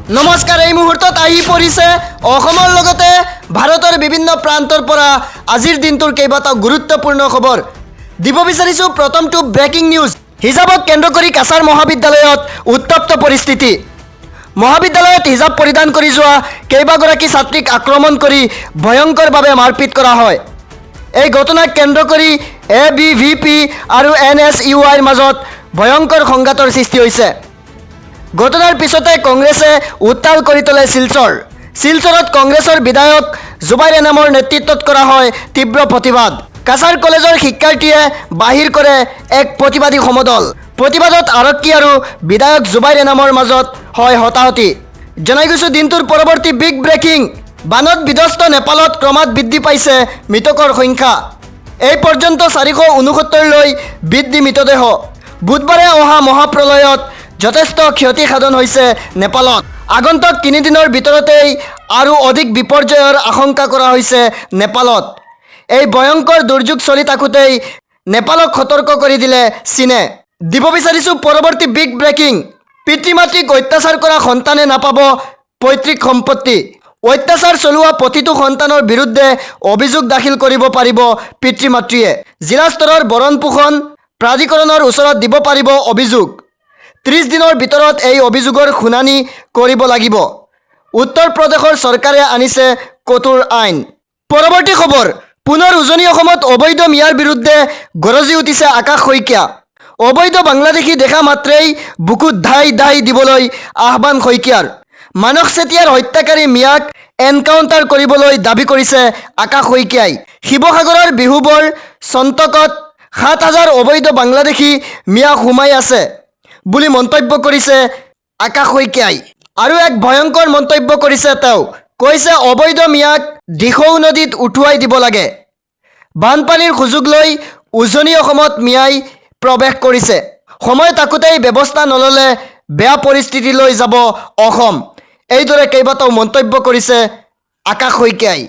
নমস্কাৰ, এই মুহূৰ্তত আহি পৰিছে অসমৰ লগতে ভাৰতৰ বিভিন্ন প্ৰান্তৰ পৰা আজিৰ দিনটোৰ কেইবাটাও গুৰুত্বপূৰ্ণ খবৰ দিব বিচাৰিছোঁ। প্ৰথমটো ব্ৰেকিং নিউজ। হিজাবক কেন্দ্ৰ কৰি কাছাৰ মহাবিদ্যালয়ত উত্তপ্ত পৰিস্থিতি। মহাবিদ্যালয়ত হিজাব পৰিধান কৰি যোৱা কেইবাগৰাকী ছাত্ৰীক আক্ৰমণ কৰি ভয়ংকৰভাৱে মাৰপিট কৰা হয়। এই ঘটনাক কেন্দ্ৰ কৰি ABVP আৰু NSUIৰ মাজত ভয়ংকৰ সংঘাতৰ সৃষ্টি হৈছে। ঘটনাৰ পিছতে কংগ্ৰেছে উত্তাল কৰি তোলে শিলচৰ। শিলচৰত কংগ্ৰেছৰ বিধায়ক জুবাইৰ এনামৰ নেতৃত্বত কৰা হয় তীব্ৰ প্ৰতিবাদ। কাছাৰ কলেজৰ শিক্ষাৰ্থীয়ে বাহিৰ কৰে এক প্ৰতিবাদী সমদল। প্ৰতিবাদত আৰক্ষী আৰু বিধায়ক জুবাইৰ এনামৰ মাজত হয় হতাহতি। জনাই গৈছোঁ দিনটোৰ পৰৱৰ্তী বিগ ব্ৰেকিং। বানত বিধ্বস্ত নেপালত ক্ৰমাৎ বৃদ্ধি পাইছে মৃতকৰ সংখ্যা। এই পৰ্যন্ত 469লৈ বৃদ্ধি মৃতদেহ। বুধবাৰে অহা মহাপ্ৰলয়ত যথেষ্ট ক্ষতি সাধন হৈছে নেপালত। আগন্তুক 3 দিনৰ ভিতৰতেই আৰু অধিক বিপৰ্যয়ৰ আশংকা কৰা হৈছে নেপালত। এই ভয়ংকৰ দুৰ্যোগ চলি থাকোঁতেই নেপালক সতৰ্ক কৰি দিলে চীনে। দিব বিচাৰিছোঁ পৰৱৰ্তী বিগ ব্ৰেকিং। পিতৃ মাতৃক অত্যাচাৰ কৰা সন্তানে নাপাব পৈতৃক সম্পত্তি। অত্যাচাৰ চলোৱা প্ৰতিটো সন্তানৰ বিৰুদ্ধে অভিযোগ দাখিল কৰিব পাৰিব পিতৃ মাতৃয়ে। জিলা স্তৰৰ ভৰণ পোষণ প্ৰাধিকৰণৰ ওচৰত দিব পাৰিব অভিযোগ। 30 দিনৰ ভিতৰত এই অভিযোগৰ শুনানি কৰিব লাগিব। উত্তৰ প্ৰদেশৰ চৰকাৰে আনিছে কঠোৰ আইন। পৰৱৰ্তী খবৰ। পুনৰ উজনি অসমত অবৈধ মিয়াৰ বিৰুদ্ধে গৰজি উঠিছে আকাশ শইকীয়া। অবৈধ বাংলাদেশী দেখা মাত্ৰেই বুকুত ধাই দিবলৈ আহ্বান শইকীয়াৰ। মানস চেতিয়াৰ হত্যাকাৰী মিয়াক এনকাউণ্টাৰ কৰিবলৈ দাবী কৰিছে আকাশ শইকীয়াই। শিৱসাগৰৰ বিহুবৰ চন্তকত 7,000 অবৈধ বাংলাদেশী মিয়া সোমাই আছে বুলি মন্তব্য কৰিছে আকাশ শইকীয়াই। আৰু এক ভয়ংকৰ মন্তব্য কৰিছে তেওঁ। কৈছে অবৈধ মিয়াক দিখৌ নদীত উটুৱাই দিব লাগে। বানপানীৰ সুযোগ লৈ উজনি অসমত মিয়াই প্ৰৱেশ কৰিছে। সময় থাকোঁতেই ব্যৱস্থা নল'লে বেয়া পৰিস্থিতিলৈ যাব অসম। এইদৰে কেইবাটাও মন্তব্য কৰিছে আকাশ শইকীয়াই।